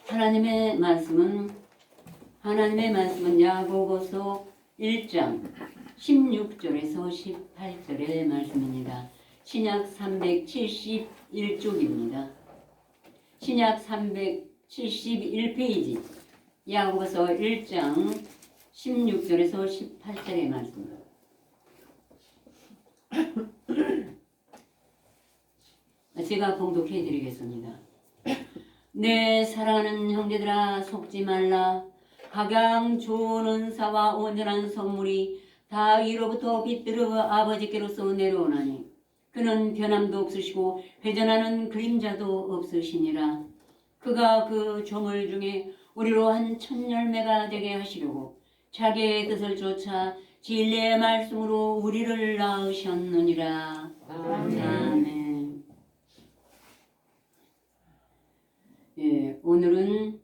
하나님의 말씀은 야고보서 1장 16절에서 18절의 말씀입니다. 신약 371쪽입니다. 신약 371페이지 야고보서 1장 16절에서 18절의 말씀입니다. 제가 봉독해 드리겠습니다. 내 사랑하는 형제들아, 속지 말라. 각양 좋은 은사와 온전한 선물이 다 위로부터 빛들어 아버지께로서 내려오나니 그는 변함도 없으시고 회전하는 그림자도 없으시니라. 그가 그 조물 중에 우리로 한 첫 열매가 되게 하시려고 자기의 뜻을 쫓아 진리의 말씀으로 우리를 낳으셨느니라. 아멘. 예, 오늘은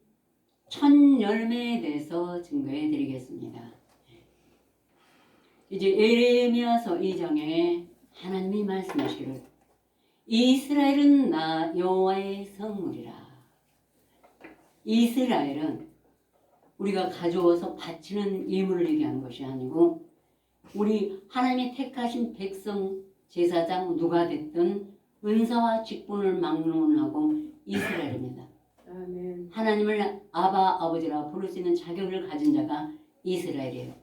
첫 열매에 대해서 증거해 드리겠습니다. 이제 예레미야서 2장에 하나님이 말씀하시기를 이스라엘은 나 여호와의 성물이라. 이스라엘은 우리가 가져와서 바치는 예물을 얘기하는 것이 아니고 우리 하나님이 택하신 백성, 제사장 누가 됐든 은사와 직분을 막론하고 이스라엘입니다. 아멘. 하나님을 아바 아버지라 부를 수 있는 자격을 가진 자가 이스라엘이에요.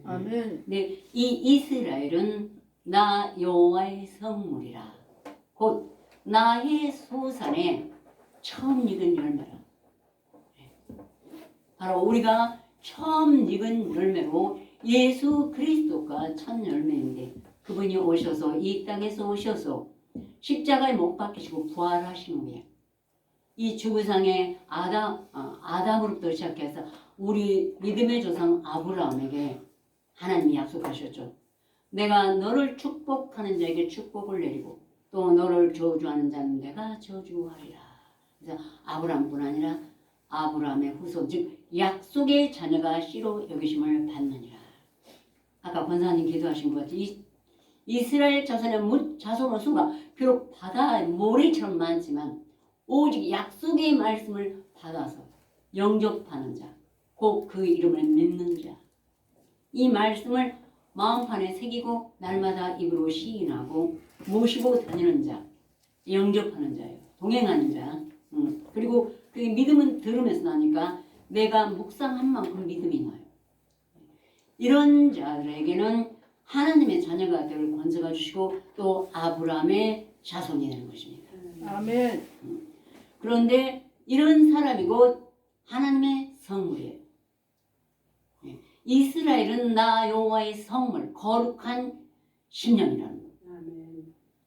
아멘. 근데 이 이스라엘은 나 여호와의 성물이라. 곧 나의 소산에 처음 익은 열매라. 바로 우리가 처음 익은 열매로 예수 그리스도가 첫 열매인데 그분이 오셔서 이 땅에서 오셔서 십자가에 못 박히시고 부활하신 후에 이 지구상의 아담으로부터 시작해서 우리 믿음의 조상 아브라함에게 하나님이 약속하셨죠. 내가 너를 축복하는 자에게 축복을 내리고 또 너를 저주하는 자는 내가 저주하리라. 그래서 아브라함뿐 아니라 아브라함의 후손, 즉 약속의 자녀가 씨로 여기심을 받느니라. 아까 권사님 기도하신 것 같이 이스라엘 자손의 수가 비록 바다 모래처럼 많지만 오직 약속의 말씀을 받아서 영접하는 자, 곧 그 이름을 믿는 자, 이 말씀을 마음판에 새기고 날마다 입으로 시인하고 모시고 다니는 자, 영접하는 자예요. 동행하는 자. 그리고 그 믿음은 들으면서 나니까 내가 묵상한 만큼 믿음이 나요. 이런 자들에게는 하나님의 자녀가 되를 권세가 주시고 또 아브라함의 자손이 되는 것입니다. 아멘. 그런데 이런 사람이 곧 하나님의 성물이에요. 이스라엘은 나 여호와의 성물, 거룩한 신령이라는 거.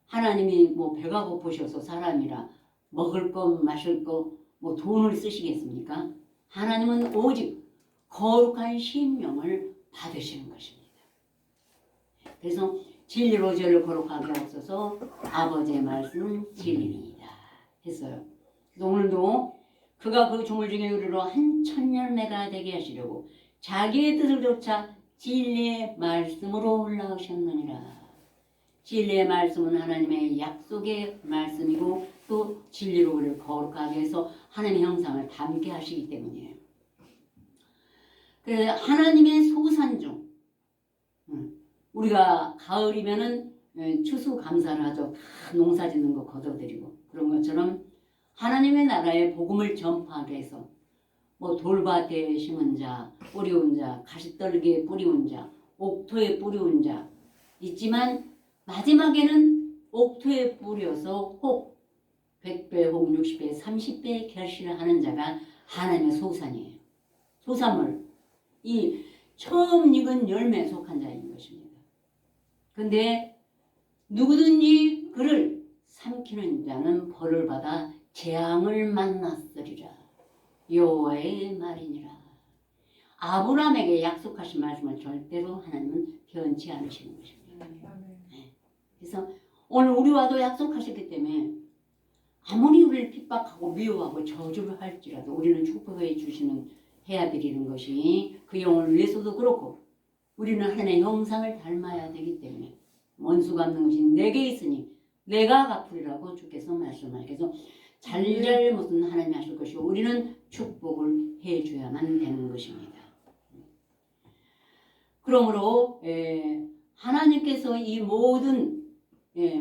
하나님이 뭐 배가 고프셔서 사람이라 먹을 거 마실 거 뭐 돈을 쓰시겠습니까? 하나님은 오직 거룩한 신명을 받으시는 것입니다. 그래서 진리로 저를 거룩하게 하옵소서. 아버지의 말씀은 진리입니다 했어요. 그래서 오늘도 그가 그 조물 중에 우리로 한 첫 열매가 되게 하시려고 자기의 뜻을 쫓아 진리의 말씀으로 올라오셨느니라. 진리의 말씀은 하나님의 약속의 말씀이고 또 진리로 우리를 거룩하게 해서 하나님의 형상을 담게 하시기 때문이에요. 그래서 하나님의 소산 중 우리가 가을이면은 추수감사를 하죠. 다 농사 짓는 거 거둬들이고 그런 것처럼 하나님의 나라의 복음을 전파하게 해서 뭐 돌밭에 심은 자, 뿌리운 자, 가시떨기에 뿌리운 자, 옥토에 뿌리운 자 있지만 마지막에는 옥토에 뿌려서 혹 100배 혹 60배 30배 결실을 하는 자가 하나님의 소산이에요. 소산물, 이 처음 익은 열매에 속한 자인 것입니다. 근데 누구든지 그를 삼키는 자는 벌을 받아 재앙을 만났으리라. 여호와의 말이니라. 아브라함에게 약속하신 말씀을 절대로 하나님은 변치 않으시는 것입니다. 그래서 오늘 우리와도 약속하셨기 때문에 아무리 우리를 핍박하고 미워하고 저주를 할지라도 우리는 축복해 주시는 해야 드리는 것이 그 영혼을 위해서도 그렇고 우리는 하나님의 형상을 닮아야 되기 때문에 원수 갚는 것이 내게 있으니 내가 갚으리라고 주께서 말씀하셔서 잘잘못은 하나님이 하실 것이고 우리는 축복을 해줘야만 되는 것입니다. 그러므로 하나님께서 이 모든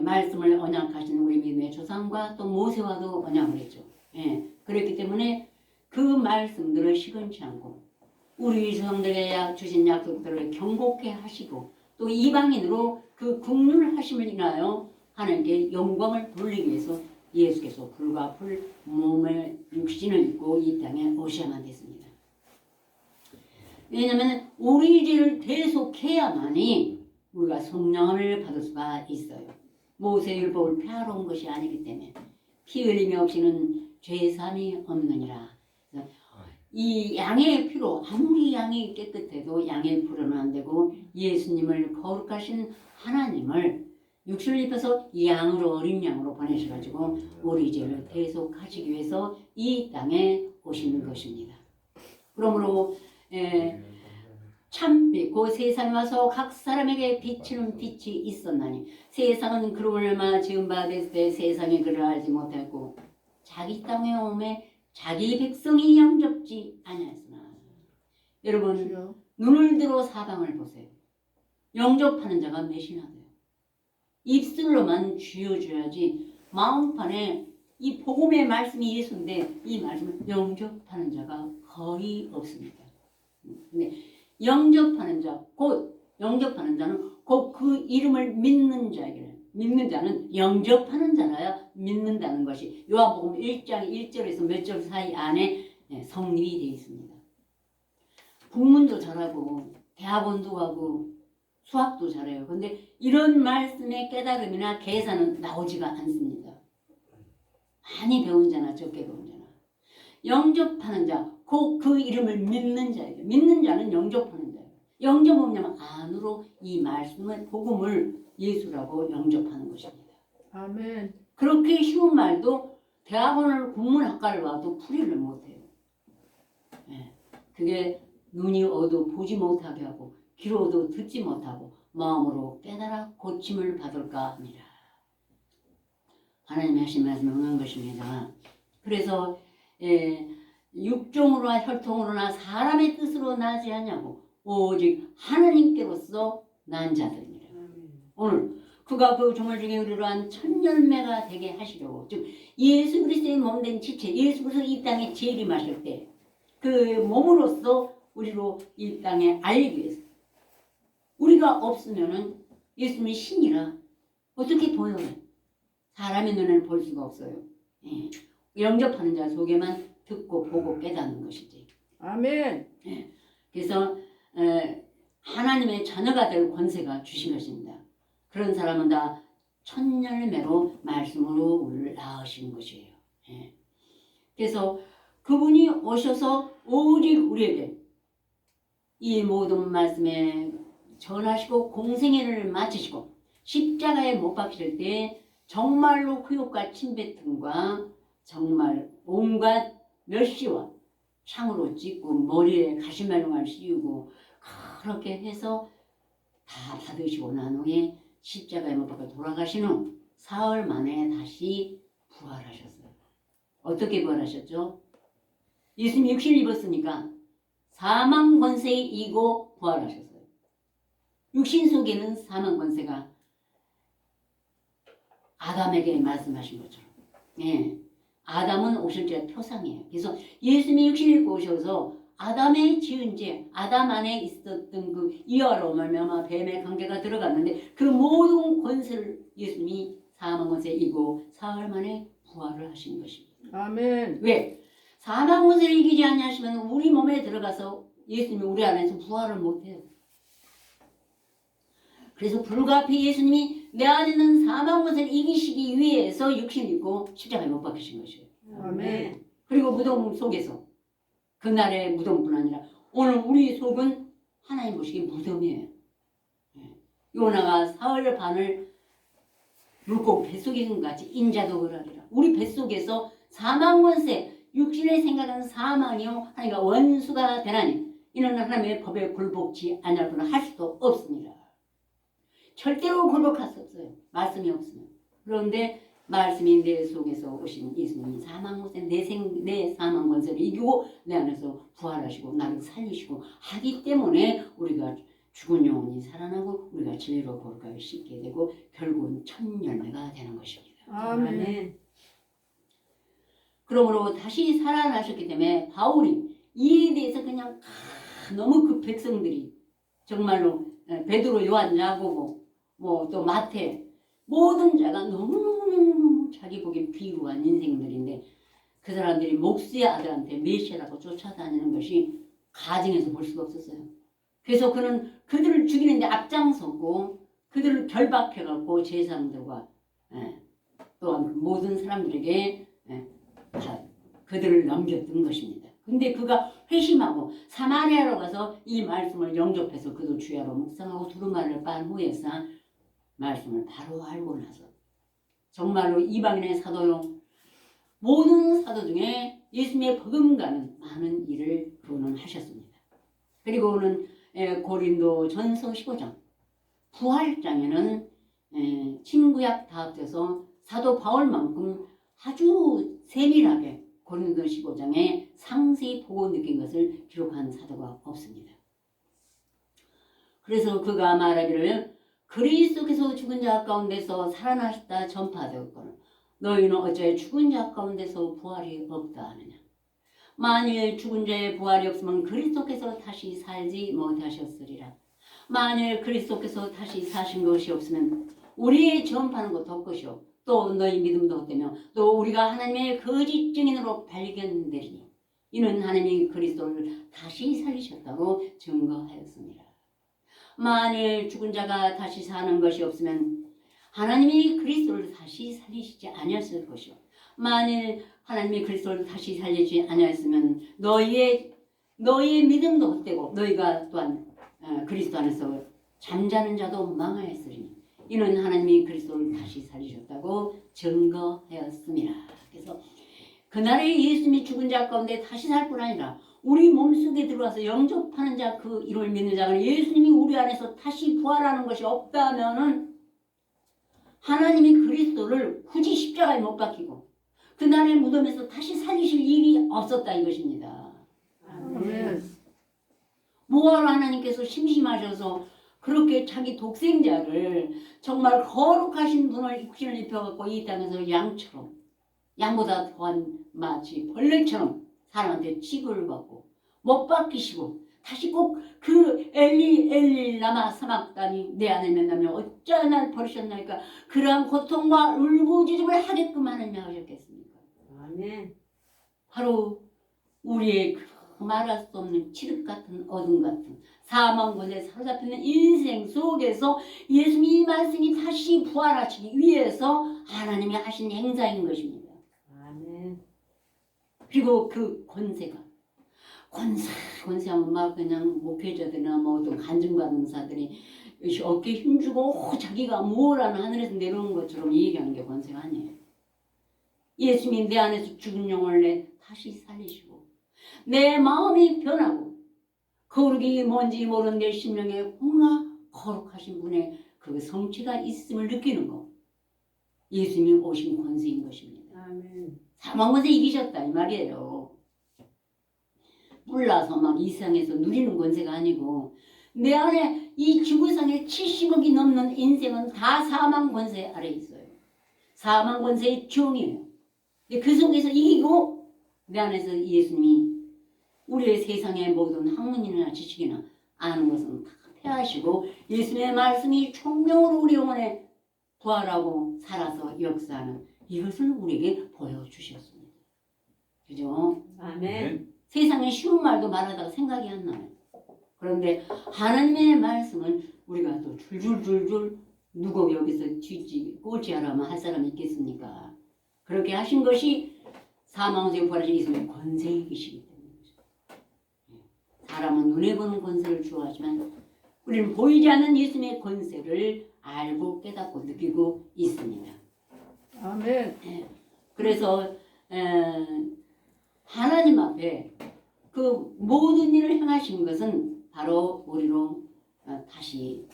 말씀을 언약하신 우리 믿음의 조상과 또 모세와도 언약을 했죠. 그렇기 때문에 그 말씀들을 시건치 않고 우리 조상들에게 주신 약속들을 경고케 하시고 또 이방인으로 그 국률하심을 인하여 하나님께 영광을 돌리기 위해서 예수께서 불과 불 몸의 육신을 입고 이 땅에 오셔야만 됐습니다. 왜냐하면 우리 죄를 대속해야만이 우리가 성령을 받을 수가 있어요. 모세율법을 폐하러 온 것이 아니기 때문에 피 흘림이 없이는 죄삼이 없느니라. 이 양의 피로 아무리 양이 깨끗해도 양의 피로는 안 되고 예수님을 거룩하신 하나님을 육신을 입혀서 양으로 어린 양으로 보내셔가지고 우리 죄를 대속하시기 위해서 이 땅에 오시는 것입니다. 그러므로 참빛 그 세상에 와서 각 사람에게 비치는 빛이 있었나니 세상은 그를 얼마 지은 바 됐을 때 세상에 그를 알지 못했고 자기 땅에 오매 자기 백성이 영접지 아니하였으나 여러분 눈을 들어 사방을 보세요. 영접하는 자가 몇이나 돼요. 입술로만 쥐어줘야지 마음판에 이 복음의 말씀이 예수인데 이 말씀을 영접하는 자가 거의 없습니다. 근데 영접하는 자, 곧 영접하는 자는 곧 그 이름을 믿는 자에게 믿는 자는 영접하는 자라야 믿는다는 것이 요한복음 1장 1절에서 몇 절 사이 안에 성립이 되어 있습니다. 국문도 잘하고 대학원도 가고 수학도 잘해요. 근데 이런 말씀의 깨달음이나 계산은 나오지가 않습니다. 많이 배운 자나 적게 배운 자나 영접하는 자, 곧 그 이름을 믿는 자에게 믿는 자는 영접하는 자예요. 영접 뭐냐면 안으로 이 말씀을 복음을 예수라고 영접하는 것입니다. 아멘. 그렇게 쉬운 말도 대학원을 국문학과를 와도 풀이를 못해요. 그게 눈이 어두 보지 못하게 하고 귀로도 듣지 못하고 마음으로 깨달아 고침을 받을까 합니다. 하나님이 하신 말씀을 응한 것입니다. 그래서 육종으로나 혈통으로나 사람의 뜻으로 나지 않냐고 오직 하나님께로서 난 자들입니다. 오늘 그가 그 조물 중에 우리로 한 첫 열매가 되게 하시려고 즉 예수 그리스도의 몸된 지체 예수 그리스도 이 땅에 재림하실 때 그 몸으로서 우리로 이 땅에 알기 위해서 우리가 없으면은 예수님이 신이라 어떻게 보여요? 사람의 눈에는 볼 수가 없어요. 영접하는 자 속에만 듣고 보고 깨닫는 것이지. 아멘. 그래서 하나님의 자녀가 될 권세가 주신 것입니다. 그런 사람은 다 첫 열매로 말씀으로 우리를 낳으신 것이에요. 그래서 그분이 오셔서 오직 우리에게 이 모든 말씀에 전하시고 공생애를 마치시고 십자가에 못 박히실 때 정말로 후욕과 침뱉음과 정말 온갖 멸시와 창으로 찢고 머리에 가시마룡을 씌우고 그렇게 해서 다 받으시고 난 후에 십자가에 못 박혀 돌아가신 후 사흘 만에 다시 부활하셨어요. 어떻게 부활하셨죠? 예수님이 육신을 입었으니까 사망 권세에 이고 부활하셨어요. 육신 속에는 사망 권세가 아담에게 말씀하신 것처럼 아담은 오실 때 표상이에요. 그래서 예수님이 육신을 입고 오셔서 아담의 지은 죄, 아담 안에 있었던 그 이하로 말미암아 뱀의 관계가 들어갔는데 그 모든 권세를 예수님이 사망 권세에 이고 사흘 만에 부활을 하신 것입니다. 아멘. 왜? 사망 권세를 이기지 아니하시면 우리 몸에 들어가서 예수님이 우리 안에서 부활을 못해요. 그래서 불가피 예수님이 내 안에 있는 사망 권세를 이기시기 위해서 육신을 입고 십자가에 못 박히신 것이에요. 아멘. 그리고 무덤 속에서 그날의 무덤뿐 아니라 오늘 우리 속은 하나님 보시기에 무덤이에요. 요나가 사흘 반을 물고기 뱃속에 있는 것 같이 인자도 그러리라. 우리 뱃속에서 사망 권세 육신의 생각은 사망이요 하니까 원수가 되나니 이는 하나님의 법에 굴복지 아니하고는 할 수도 없습니다. 절대로 굴복할 수 없어요. 말씀이 없으면. 그런데 말씀이 내 속에서 오신 예수님이 사망권세 내 사망권세를 이기고 내 안에서 부활하시고 나를 살리시고 하기 때문에 우리가 죽은 영혼이 살아나고 우리가 진리로 거룩하게 씻게 되고 결국은 첫 열매가 되는 것입니다. 아멘. 그러므로 다시 살아나셨기 때문에 바울이 이에 대해서 그냥 너무 그 백성들이 정말로 베드로, 요한, 야고보, 뭐 또 마태 모든 자가 너무너무 자기 보기에 비루한 인생들인데 그 사람들이 목수의 아들한테 메시아라고 쫓아다니는 것이 가정에서 볼 수가 없었어요. 그래서 그는 그들을 죽이는데 앞장섰고 그들을 결박해갖고 제사장들과 또한 모든 사람들에게 다 그들을 넘겼던 것입니다. 근데 그가 회심하고 사마리아로 가서 이 말씀을 영접해서 그도 주야로 묵상하고 두루마리를 빤 후에서 말씀을 바로 알고 나서 정말로 이방인의 사도요 모든 사도 중에 예수님의 버금가는 많은 일을 그는 하셨습니다. 그리고는 고린도 전서 15장 부활장에는 신구약 다 합쳐서 사도 바울만큼 아주 세밀하게 고린도 15장에 상세히 보고 느낀 것을 기록한 사도가 없습니다. 그래서 그가 말하기를 그리스도께서 죽은 자 가운데서 살아나셨다 전파되었거늘 너희는 어째 죽은 자 가운데서 부활이 없다 하느냐. 만일 죽은 자의 부활이 없으면 그리스도께서 다시 살지 못하셨으리라. 만일 그리스도께서 다시 사신 것이 없으면 우리의 전파는 것도 헛것이요 또 너희 믿음도 헛되며 또 우리가 하나님의 거짓 증인으로 발견되리니 이는 하나님이 그리스도를 다시 살리셨다고 증거하였습니다. 만일 죽은 자가 다시 사는 것이 없으면 하나님이 그리스도를 다시 살리시지 아니었을 것이요 만일 하나님이 그리스도를 다시 살리지 아니었으면 너희의 믿음도 헛되고 너희가 또한 그리스도 안에서 잠자는 자도 망하였으리니 이는 하나님이 그리스도를 다시 살리셨다고 증거하였습니다. 그래서 그날에 예수님이 죽은 자 가운데 다시 살 뿐 아니라 우리 몸속에 들어와서 영접하는 자 그 이름을 믿는 자가 예수님이 우리 안에서 다시 부활하는 것이 없다면은 하나님이 그리스도를 굳이 십자가에 못 박히고 그날의 무덤에서 다시 살리실 일이 없었다 이것입니다. 아멘. 뭐하러 하나님께서 심심하셔서 그렇게 자기 독생자를 정말 거룩하신 분을 육신을 입혀갖고 이 땅에서 양보다 더한 마치 벌레처럼 사람한테 취급을 받고 못 박히시고 다시 꼭 그 엘리 라마 사막다니 내 안에 맨나면 어찌 날 버리셨나이까 그러한 고통과 울부짖음을 하게끔 하느냐 하셨겠습니까? 아멘. 바로 우리의 그 말할 수 없는 칠흑 같은 어둠 같은 사망권에 사로잡히는 인생 속에서 예수님이 말씀이 다시 부활하시기 위해서 하나님이 하신 행사인 것입니다. 아멘. 그리고 그 권세하면 막 그냥 목회자들이나 뭐 어떤 간증받는 자들이 어깨 힘주고 자기가 뭐라는 하늘에서 내려오는 것처럼 얘기하는 게 권세가 아니에요. 예수님이 내 안에서 죽은 영혼을 다시 살리시고 내 마음이 변하고 거룩이 뭔지 모르는 내 심령에 뭔가 거룩하신 분의 그 성취가 있음을 느끼는 거. 예수님이 오신 권세인 것입니다. 아멘. 사망권세 이기셨다 이 말이에요. 몰라서 막 이 세상에서 누리는 권세가 아니고 내 안에 이 지구상에 70억이 넘는 인생은 다 사망권세 아래 있어요. 사망권세의 종이에요. 그 속에서 이기고 내 안에서 예수님이 우리의 세상의 모든 학문이나 지식이나 아는 것은 다 폐하시고 예수님의 말씀이 총명으로 우리 영혼에 부활하고 살아서 역사하는 이것을 우리에게 보여주셨습니다. 그죠? 아멘. 세상에 쉬운 말도 말하다가 생각이 안 나요. 그런데 하나님의 말씀은 우리가 또 줄줄줄줄 누구 여기서 꼬지하라면 할 사람이 있겠습니까? 그렇게 하신 것이 사망에서 부활하신 예수님의 권세이시기 때문입니다. 사람은 눈에 보는 권세를 좋아하지만 우리는 보이지 않는 예수님의 권세를 알고 깨닫고 느끼고 있습니다. 아멘. 그래서 하나님 앞에 그 모든 일을 행하신 것은 바로 우리로 다시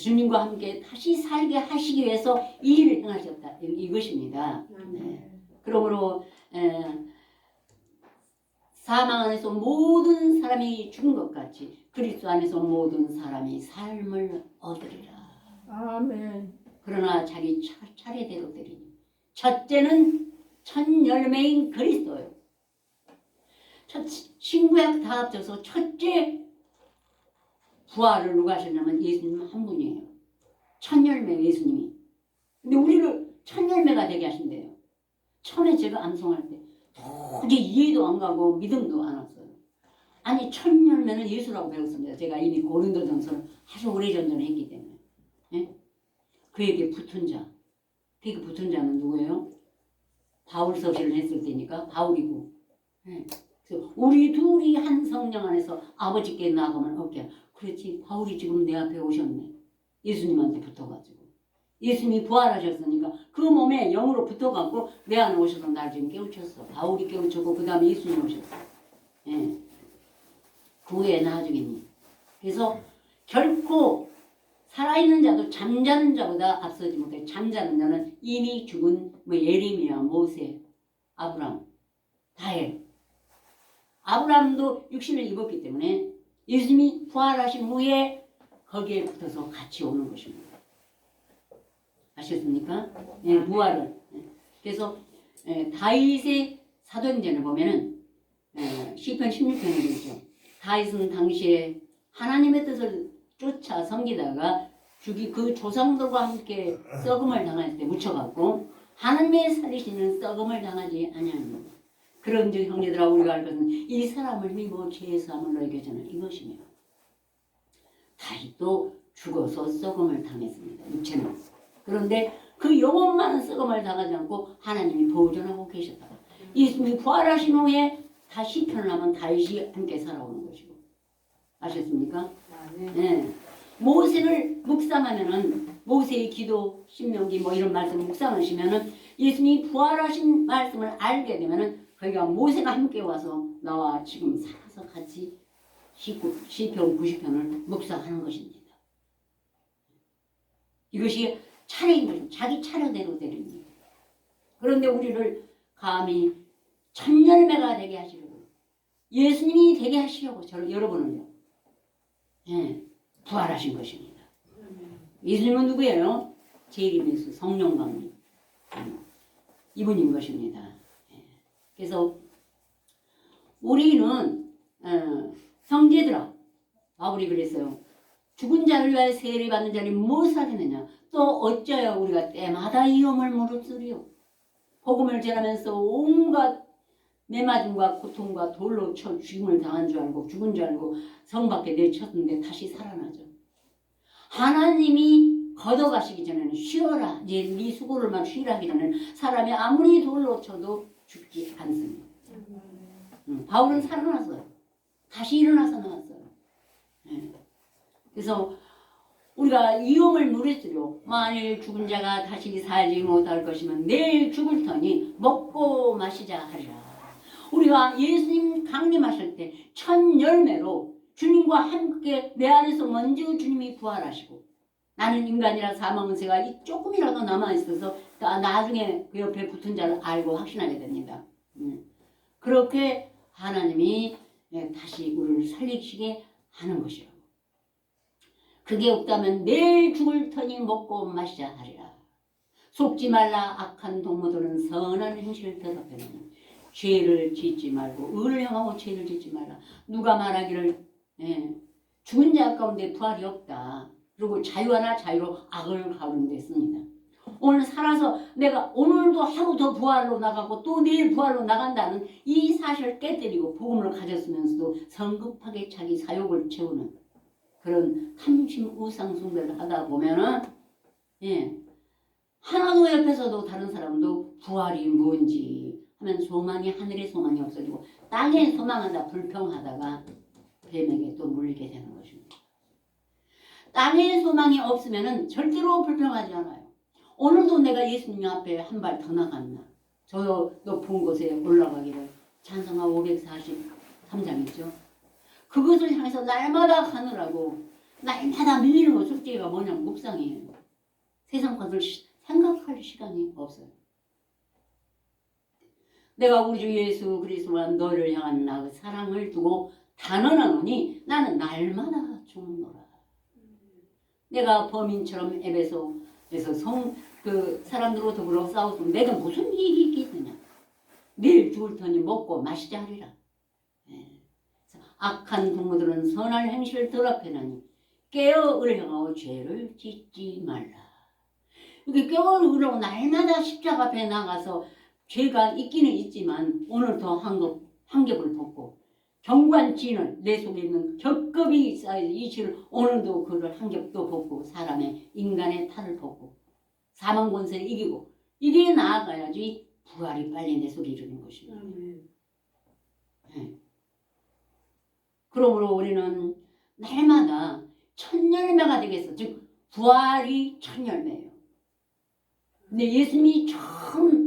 주님과 함께 다시 살게 하시기 위해서 이 일을 행하셨다. 이것입니다. 네. 그러므로 사망 안에서 모든 사람이 죽은 것 같이 그리스도 안에서 모든 사람이 삶을 얻으리라. 아멘. 그러나 자기 차례대로 되리니 첫째는 첫 열매인 그리스도요. 신구약 다 합쳐서 첫째 부활을 누가 하셨냐면 예수님 한 분이에요. 첫 열매 예수님이. 근데 우리를 첫 열매가 되게 하신대요. 처음에 제가 암송할 때 도저히 이해도 안 가고 믿음도 안 왔어요. 아니 첫 열매는 예수라고 배웠습니다. 제가 이미 고린도전서를 아주 오래전에 했기 때문에. 예? 그에게 붙은 자. 그에게 붙은 자는 누구예요? 바울 서신을 했을 때니까 바울이고. 예. 그래서 우리 둘이 한 성령 안에서 아버지께 나가면 어깨. 그렇지 바울이 지금 내 앞에 오셨네. 예수님한테 붙어가지고. 예수님이 부활하셨으니까 그 몸에 영으로 붙어갖고 내 안에 오셔서 날 지금 깨우쳤어. 바울이 깨우쳤고 그 다음에 예수님 오셨어. 예. 그 후에 나중에니. 그래서 결코 살아있는 자도 잠자는 자보다 앞서지 못해. 잠자는 자는 이미 죽은 예레미야, 모세, 아브람 다 해. 아브람도 육신을 입었기 때문에 예수님이 부활하신 후에 거기에 붙어서 같이 오는 것입니다. 아셨습니까? 예, 부활을. 그래서 다윗의 사도행전을 보면은 시편 16편에 있죠. 다윗은 당시에 하나님의 뜻을 쫓아 섬기다가 그 조상들과 함께 썩음을 당할 때 묻혀갖고 하나님의 살리시는 썩음을 당하지 아니하니 그런즉 형제들아 우리가 알 것은 이 사람을 믿고 죄의 사함을 너에게 전하는 이것이며 다윗도 죽어서 썩음을 당했습니다. 육체는. 그런데 그 영혼만은 썩음을 당하지 않고 하나님이 보존하고 계셨다. 예수님이 부활하신 후에 다시 시편을 하면 다윗이 함께 살아오는 것이고. 아셨습니까? 네. 모세를 묵상하면은 모세의 기도, 신명기 이런 말씀 묵상하시면은 예수님이 부활하신 말씀을 알게 되면은 거기가 모세가 함께 와서 나와 지금 살아서 같이 시편 90편을 묵상하는 것입니다. 이것이 차례인 것입니다. 자기 차례대로 되립니다. 그런데 우리를 감히 첫 열매가 되게 하시려고 예수님이 되게 하시려고 여러분을요. 예, 부활하신 것입니다. 예수님은 누구예요? 제1임예수 성령광님 이분인 것입니다. 예. 그래서 우리는 형제들아 바울이 그랬어요. 죽은 자를 위하여 세례 받는 자는 무엇을 하겠느냐? 또 어쩌여 우리가 때마다 위험을 무릅쓰리요. 복음을 전하면서 온갖 매맞음과 고통과 돌로 쳐 죽임을 당한 줄 알고 죽은 줄 알고 성 밖에 내쳤는데 다시 살아나죠. 하나님이 걷어가시기 전에는 쉬어라. 이제 네 수고를만 쉬라 하기 전에는 사람이 아무리 돌로 쳐도 죽지 않습니다. 바울은 살아났어요. 다시 일어나서 나왔어요. 네. 그래서 우리가 위험을 무릅쓰려 만일 죽은 자가 다시 살지 못할 것이면 내일 죽을 터니 먹고 마시자 하리라. 우리가 예수님 강림하실 때 첫 열매로 주님과 함께 내 안에서 먼저 주님이 부활하시고 나는 인간이라 사망은 새가 조금이라도 남아있어서 나중에 그 옆에 붙은 자를 알고 확신하게 됩니다. 그렇게 하나님이 다시 우리를 살리시게 하는 것이라고. 그게 없다면 내일 죽을 터니 먹고 마시자 하리라. 속지 말라. 악한 동무들은 선한 행실을 대답하는 죄를 짓지 말고 의를 행하고 죄를 짓지 말라. 누가 말하기를 죽은 자 가운데 부활이 없다. 그리고 자유하나 자유로 악을 가운데 씁니다. 오늘 살아서 내가 오늘도 하루 더 부활로 나가고 또 내일 부활로 나간다는 이 사실을 깨뜨리고 복음을 가졌으면서도 성급하게 자기 사욕을 채우는 그런 탐심 우상 숭배를 하다 보면은 하나도 옆에서도 다른 사람도 부활이 뭔지 하면 소망이 하늘의 소망이 없어지고 땅의 소망하다 불평하다가 뱀에게 또 물리게 되는 것입니다. 땅의 소망이 없으면은 절대로 불평하지 않아요. 오늘도 내가 예수님 앞에 한 발 더 나갔나? 저 높은 곳에 올라가기를 찬송가 543장 있죠. 그것을 향해서 날마다 가느라고 날마다 밀리는 거 숙제가 뭐냐면 묵상이에요. 세상 것을 생각할 시간이 없어요. 내가 우리 주 예수 그리스도와 너를 향한 나의 사랑을 두고 단언하노니 나는 날마다 죽노라. 내가 범인처럼 에베소에서 그 사람들과 더불어 싸웠으면 내가 무슨 이익이 있겠느냐. 내일 죽을 터니 먹고 마시자 하리라. 악한 동무들은 선한 행실을 더럽혀나니 깨어 의뢰하고 죄를 짓지 말라. 이렇게 깨어 의뢰하고 날마다 십자가 앞에 나가서 죄가 있기는 있지만 오늘도 한 겹을 벗고 경관진을 내 속에 있는 겹겹이 쌓여서 이 죄를 오늘도 그를 한 겹도 벗고 사람의 인간의 탈을 벗고 사망 권세를 이기고 이게 나아가야지 부활이 빨리 내 속에 이르는 것입니다. 네. 그러므로 우리는 날마다 천열매가 되겠어. 즉 부활이 천열매예요. 근데 예수님이 처음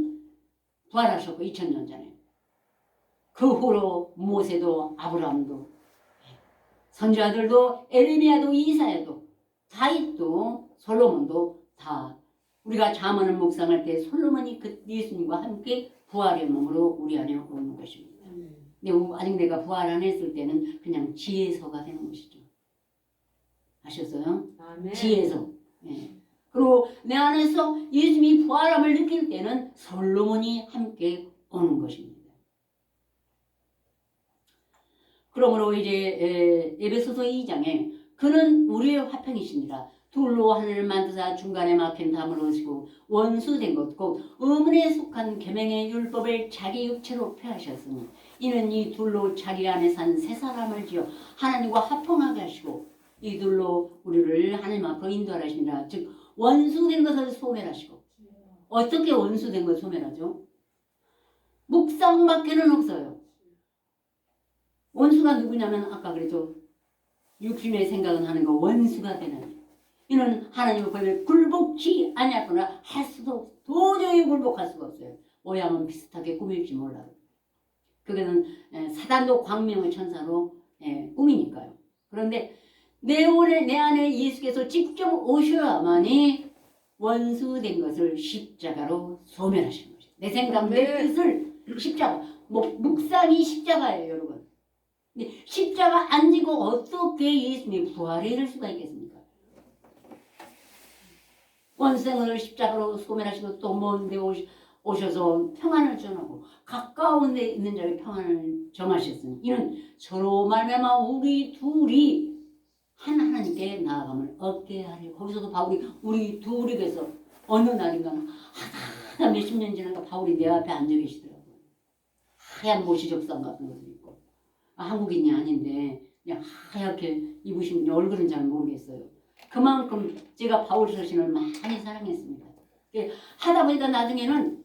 부활하셨고 2000년 전에 그 후로 모세도 아브라함도 선지자들도 에레미야도 이사야도 다윗도 솔로몬도 다 우리가 잠언을 묵상할 때 솔로몬이 그 예수님과 함께 부활의 몸으로 우리 안에 오는 것입니다. 근데 아직 내가 부활 안 했을 때는 그냥 지혜서가 되는 것이죠. 아셨어요? 아멘. 지혜서. 예. 그리고 내 안에서 예수님이 부활함을 느낄 때는 솔로몬이 함께 오는 것입니다. 그러므로 이제 에베소서 2장에 그는 우리의 화평이시니라. 둘로 하늘을 만드사 중간에 막힌 담을 오시고 원수된 것 곧 의문에 속한 계명의 율법을 자기 육체로 폐하셨으니 이는 이 둘로 자기 안에 산 새 사람을 지어 하나님과 화평하게 하시고 이 둘로 우리를 하나님 앞으로 인도하라 하시니라. 즉 원수된 것을 소멸하시고 어떻게 원수된 걸 소멸하죠? 묵상밖에는 없어요. 원수가 누구냐면 아까 그랬죠. 육신의 생각은 하는 거 원수가 되는 이는 하나님의 법에 굴복치 아니하거나 할 수도 도저히 굴복할 수가 없어요. 모양은 비슷하게 꾸밀지 몰라도. 그게는 사단도 광명의 천사로 꾸미니까요. 그런데 내 안에 예수께서 직접 오셔야만이 원수된 것을 십자가로 소멸하시는 거죠. 내 생각, 내 뜻을 십자가. 묵상이 십자가예요, 여러분. 근데 십자가 안 지고 어떻게 예수님의 부활에 이를 수가 있겠습니까? 원생을 십자가로 소멸하시고 또 먼 데 오셔서 평안을 전하고 가까운 데 있는 자에게 평안을 정하셨으니 이는 서로 말미암아 우리 둘이 한 하나님께 나아감을 얻게 하려. 거기서도 바울이 우리 둘이 그래서 어느 날인가는 하다 몇십 년 지나니까 바울이 내 앞에 앉아 계시더라고요. 하얀 모시적상 같은 것도 있고 한국인이 아닌데 그냥 하얗게 입으신 얼굴은 잘 모르겠어요. 그만큼 제가 바울 서신을 많이 사랑했습니다. 하다 보니까 나중에는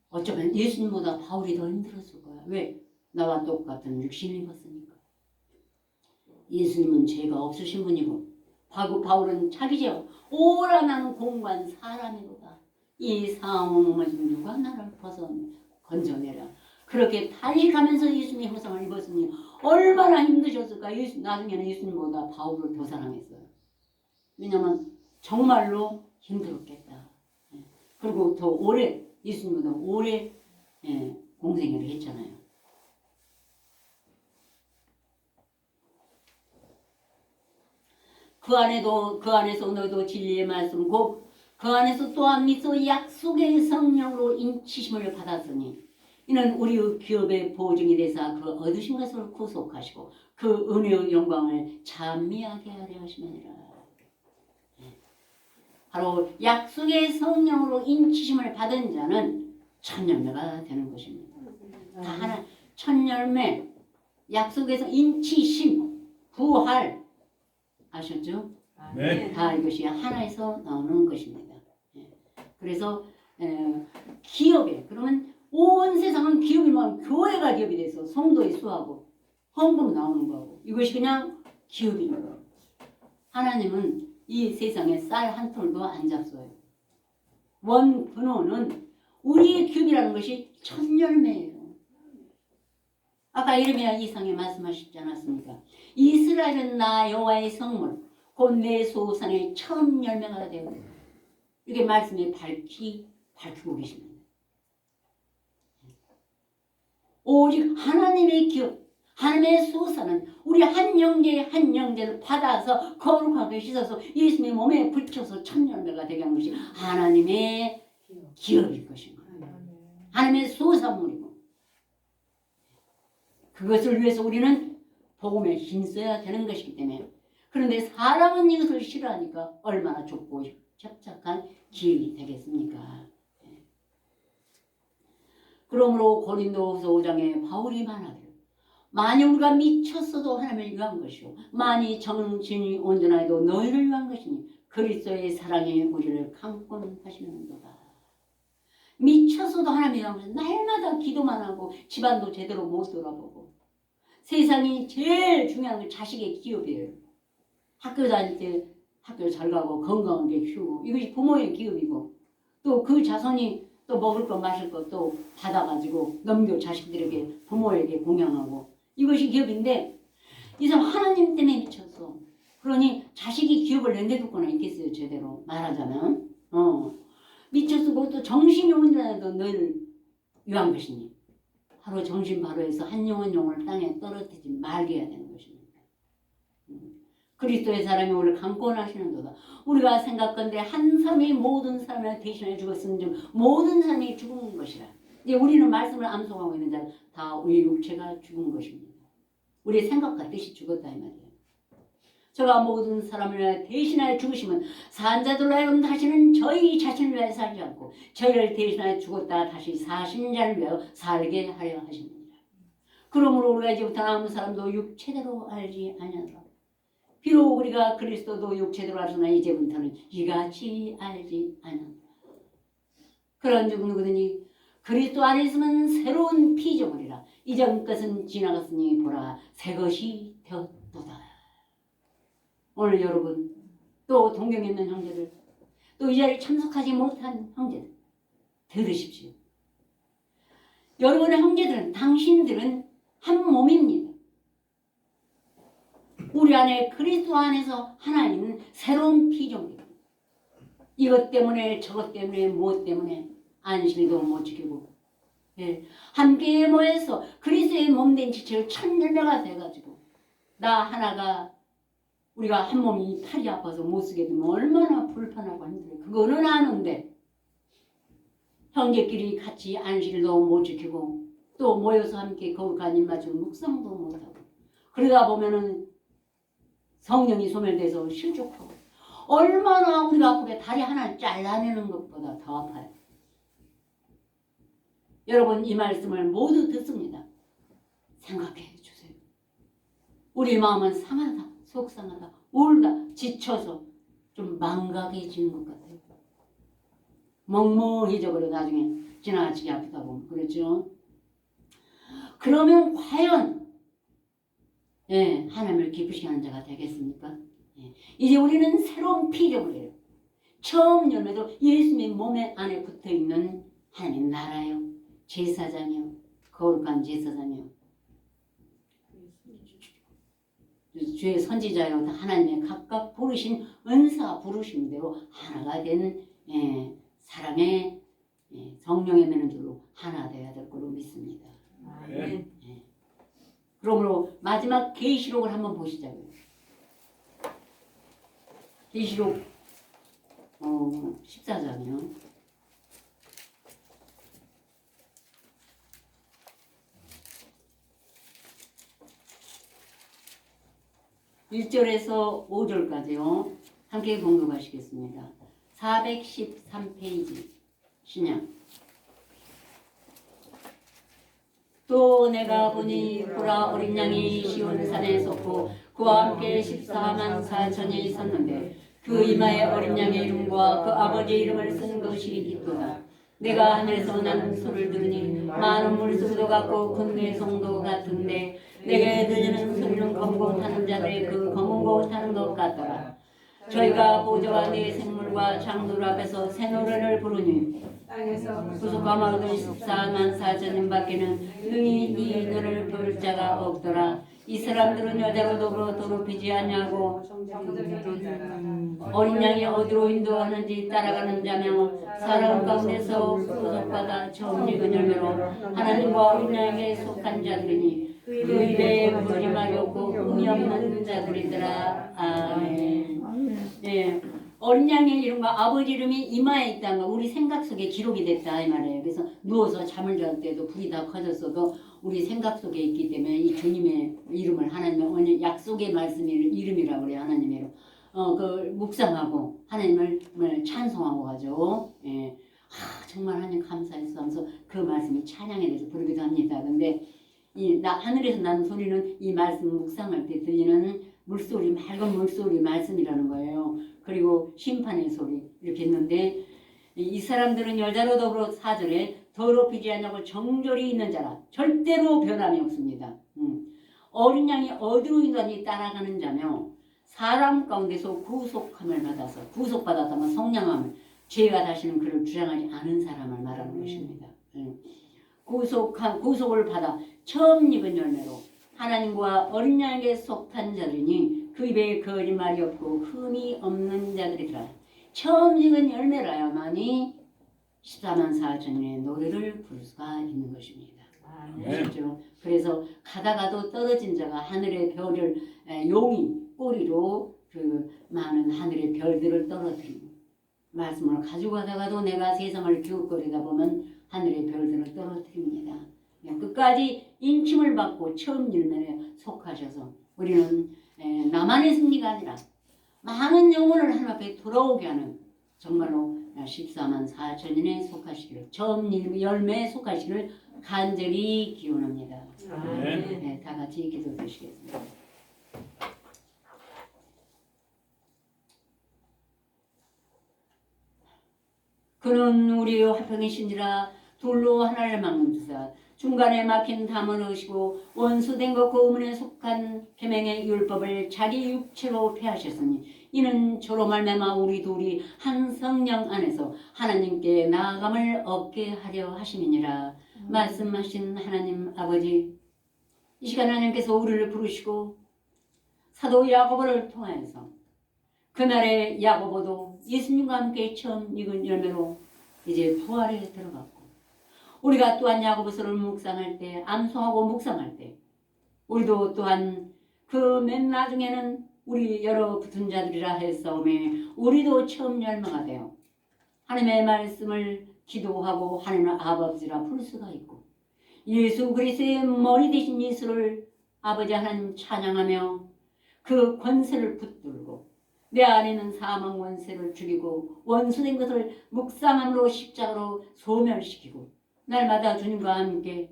어쩌면 예수님보다 바울이 더 힘들었을 거야. 왜? 나와 똑같은 육신을 입었으니까. 예수님은 죄가 없으신 분이고 바울은 자기 죄 오라 나는 공관 사람이로다. 이 상황을 누가 나를 벗어 건져내라. 그렇게 탄식하면서 예수님의 형상을 입었으니 얼마나 힘드셨을까. 나중에는 예수님보다 바울을 더 사랑했어요. 왜냐하면 정말로 힘들었겠다. 그리고 더 오래 예수님보다 오래 공생애를 했잖아요. 그 안에서 너희도 진리의 말씀 곧 그 안에서 또한 믿어 약속의 성령으로 인치심을 받았으니 이는 우리의 기업의 보증이 되사 그 얻으신 것을 구속하시고 그 은혜의 영광을 찬미하게 하려 하심이니라. 바로 약속의 성령으로 인치심을 받은 자는 천열매가 되는 것입니다. 다 하나 천열매, 약속에서 인치심, 부활 아셨죠? 네. 다 이것이 하나에서 나오는 것입니다. 그래서 기업에 그러면 온 세상은 기업이면 교회가 기업이 돼서 성도의 수하고 헌금 나오는 거고 이것이 그냥 기업입니다. 하나님은 이 세상에 쌀 한 톨도 안 잡숴요. 원 근원은 우리의 기업이라는 것이 천열매예요. 아까 예레미야 2장에 말씀하시지 않았습니까? 이스라엘은 나 여호와의 성물 곧 내 소산의 첫 열매가 되고 이렇게 말씀에 밝히고 계십니다. 오직 하나님의 기업, 하나님의 소산은 우리 한 영제를 받아서 거룩하게 씻어서 예수님의 몸에 붙여서 첫 열매가 되게 한 것이 하나님의 기업일 것인 거예요. 하나님의 소산물이고 그것을 위해서 우리는 복음에 힘써야 되는 것이기 때문에 그런데 사람은 이것을 싫어하니까 얼마나 좁고 협착한 길이 되겠습니까? 그러므로 고린도후서 5장에 바울이 말하기를 만일 우리가 미쳤어도 하나님을 위한 것이요 만일 정신이 온전하여도 너희를 위한 것이니 그리스도의 사랑이 우리를 강권하시는도다. 미쳤어도 하나님을 위한 것이 날마다 기도만 하고 집안도 제대로 못 돌아보고 세상이 제일 중요한 건 자식의 기업이에요. 학교 다닐 때 학교 잘 가고 건강하게 키우고 이것이 부모의 기업이고 또 그 자손이 또 먹을 거 마실 거 또 받아가지고 넘겨 자식들에게 부모에게 공양하고 이것이 기업인데 이 사람 하나님 때문에 미쳤어. 그러니 자식이 기업을 내두거나 있겠어요. 제대로 말하자면 미쳤어. 그것도 정신이 온전해도 늘 위한 것이니 바로 정신 바로에서 한 영혼 영혼을 땅에 떨어뜨리지 말게 해야 되는 것입니다. 그리스도의 사람이 우리를 강권하시는도다. 우리가 생각건대 한 사람이 모든 사람을 대신해 죽었으면 좀 모든 사람이 죽은 것이라. 이제 우리는 말씀을 암송하고 있는 자 다 우리 육체가 죽은 것입니다. 우리의 생각과 뜻이 죽었다 이 말이에요. 저가 모든 사람을 대신하여 죽으시면 산자들로 하여금 다시는 저희 자신을 위하여 살지 않고 저희를 대신하여 죽었다 다시 사신 자를 위하여 살게 하려 하십니다. 그러므로 우리가 이제부터 아무 사람도 육체대로 알지 아니하노라. 비록 우리가 그리스도도 육체대로 알으나 이제부터는 이같이 알지 아니하노라. 그런즉 누구든지 그리스도 안에 있으면 새로운 피조물이라. 이전 것은 지나갔으니 보라 새 것이 되었도다. 오늘 여러분 또 동경에 있는 형제들 또 이 자리에 참석하지 못한 형제들 들으십시오. 여러분의 형제들은 당신들은 한 몸입니다. 우리 안에 그리스도 안에서 하나 있는 새로운 피조물입니다. 이것 때문에 저것 때문에 무엇 때문에 안식일도 못 지키고 함께 모여서 그리스도의 몸된 지체로 첫 열매가 돼가지고 나 하나가 우리가 한 몸이 팔이 아파서 못 쓰게 되면 얼마나 불편하고 힘들어요. 그거는 아는데 형제끼리 같이 안식일도 못 지키고 또 모여서 함께 거룩한 입 맞추고 묵상도 못하고 그러다 보면은 성령이 소멸돼서 실족하고 얼마나 우리가 아프게 다리 하나 잘라내는 것보다 더 아파요. 여러분 이 말씀을 모두 듣습니다. 생각해 주세요. 우리 마음은 상하다, 속상하다, 울다, 지쳐서 좀 망각해지는 것 같아요. 멍멍해져 버려 나중에 지나치게 아프다 보면 그렇죠? 그러면 과연 하나님을 기쁘시게 하는 자가 되겠습니까? 이제 우리는 새로운 피조물이에요. 처음 열매도 예수님의 몸에 안에 붙어있는 하나님 나라요. 제사장이요. 거룩한 제사장이요. 주의 선지자요. 하나님의 각각 부르신 은사 부르신 대로 하나가 된 사랑의 성령의 매는줄로 하나 되어야 될 걸로 믿습니다. 네. 그러므로 마지막 계시록을 한번 보시자고요. 계시록 14장이요. 1절에서 5절까지요. 함께 공독하시겠습니다. 413페이지 신약. 또 내가 보니 보라 어린 양이 시온산에 섰고 그와 함께 14만 4천이 섰는데 그 이마에 어린 양의 이름과 그 아버지의 이름을 쓴 것이 있도다. 내가 하늘에서 나는 소리를 들으니 많은 물소리도 같고 큰 내성도 같은데 내게 들리는 소리는 검고 타는 자들의 그 검고 타는 것 같더라. 저희가 보좌와 네 생물과 장들 앞에서 새 노래를 부르니 땅에서 구속과 마을들 14만 4천인 밖에는 능히 이 노래를 부를 자가 없더라. 이 사람들은 여자로 더불어 더럽히지 않냐고 어린 양이 어디로 인도하는지 따라가는 자며 사람 가운데서 구속받아 처음 익은 열매로 하나님과 어린 양에게 속한 자들이니 그 입에 거짓말이 없고 흠이 없는 자들이더라. 아멘. 예, 어린 양의 이름과 아버지 이름이 이마에 있다는 거 우리 생각 속에 기록이 됐다 이 말이에요. 그래서 누워서 잠을 잘 때도 불이 다 꺼졌어도 우리 생각 속에 있기 때문에 이 주님의 이름을 하나님의 오늘 약속의 말씀이 이름이라고 그래요. 하나님의 그 묵상하고 하나님을 찬송하고 가죠. 예. 정말 하나님 감사했어 하면서 그 말씀이 찬양에 대해서 부르기도 합니다. 근데 하늘에서 나는 소리는 이 말씀 묵상할 때 들리는 물소리, 맑은 물소리 말씀이라는 거예요. 그리고 심판의 소리 이렇게 했는데 이 사람들은 여자로 더불어 4절에 더럽히지 않냐고 정절이 있는 자라 절대로 변함이 없습니다. 어린 양이 어디로 인하니 따라가는 자며 사람 가운데서 구속함을 받아서 구속받았다면 성령함을 죄가 다시는 그를 주장하지 않은 사람을 말하는 것입니다. 구속을 받아 처음 익은 열매로 하나님과 어린 양에게 속한 자들이니 그 입에 거짓말이 없고 흠이 없는 자들이라. 처음 익은 열매라야만이 14만 4천년의 노래를 부를 수가 있는 것입니다. 아시죠? 그래서 가다가도 떨어진 자가 하늘의 별을 용이 꼬리로 그 많은 하늘의 별들을 떨어뜨리고 말씀을 가지고 가다가도 내가 세상을 기웃거리다 보면 하늘의 별들을 떨어뜨립니다. 끝까지 인침을 받고 처음 열매에 속하셔서 우리는 나만의 승리가 아니라 많은 영혼을 하나님 앞에 돌아오게 하는 정말로 14만 4천년에 속하시기를 처음 열매에 속하시기를 간절히 기원합니다. 네, 다 같이 기도드리시겠습니다. 그는 우리 화평이신지라 둘로 하나를 막는 주사 중간에 막힌 담을 얻으시고 원수된 것과 의문에 속한 계명의 율법을 자기 육체로 폐하셨으니 이는 저로 말미암아 우리 둘이 한 성령 안에서 하나님께 나아감을 얻게 하려 하심이니라. 말씀하신 하나님 아버지, 이 시간 하나님께서 우리를 부르시고 사도 야고보를 통하여서 그날의 야고보도 예수님과 함께 처음 익은 열매로 이제 부활에 들어갔고 우리가 또한 야고보서를 묵상할 때 암송하고 묵상할 때 우리도 또한 그 맨 나중에는 우리 여러 붙은 자들이라 했사오매 우리도 처음 열매가 되어 하나님의 말씀을 기도하고 하나님의 아버지라 부를 수가 있고 예수 그리스도의 머리 되신 예수를 아버지 하나님 찬양하며 그 권세를 붙들고 내 안에는 사망 원세를 죽이고 원수된 것을 묵상함으로 십자가로 소멸시키고 날마다 주님과 함께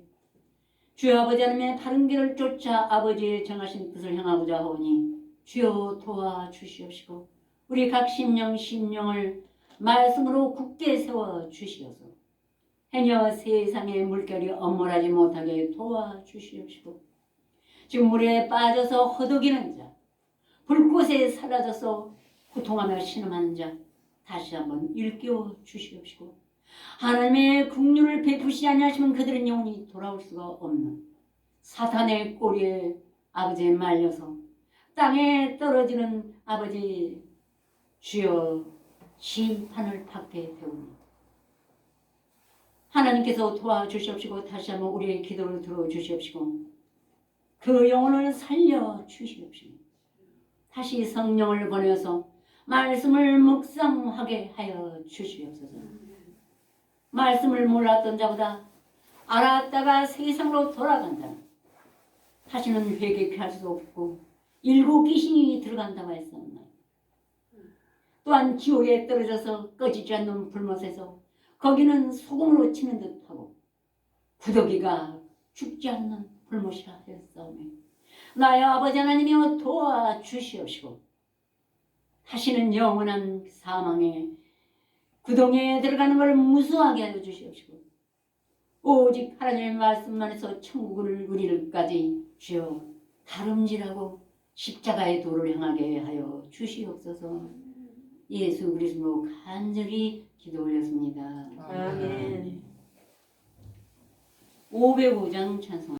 주여 아버지 하나님의 바른 길을 쫓아 아버지의 정하신 뜻을 향하고자 하오니 주여 도와주시옵시고 우리 각 심령을 말씀으로 굳게 세워주시옵소서. 행여 세상의 물결이 엄몰하지 못하게 도와주시옵시고 지금 물에 빠져서 허덕이는 자 불꽃에 사라져서 고통하며 신음하는 자 다시 한번 일깨워 주시옵시고 하나님의 긍휼을 베푸시지 아니하시면 그들은 영원히 돌아올 수가 없는 사탄의 꼬리에 아버지에 말려서 땅에 떨어지는 아버지 주여 심판을 받게 되오니 하나님께서 도와주시옵시고 다시 한번 우리의 기도를 들어주시옵시고 그 영혼을 살려주시옵시고 다시 성령을 보내서 말씀을 묵상하게 하여 주시옵소서. 말씀을 몰랐던 자보다 알았다가 세상으로 돌아간 자 다시는 회개케 할 수 없고 일곱 귀신이 들어간다고 했었나. 또한 지옥에 떨어져서 꺼지지 않는 불못에서 거기는 소금으로 치는 듯하고 구더기가 죽지 않는 불못이라 했사오매 나의 아버지 하나님이여 도와주시옵시고 다시는 영원한 사망의 구덩이에 들어가는 걸 무수하게 하여 주시옵시고 오직 하나님의 말씀만에서 천국을 우리를까지 주여 다름질하고 십자가의 도를 향하게 하여 주시옵소서. 예수 그리스도로 간절히 기도 올렸습니다. 아멘. 505장 찬송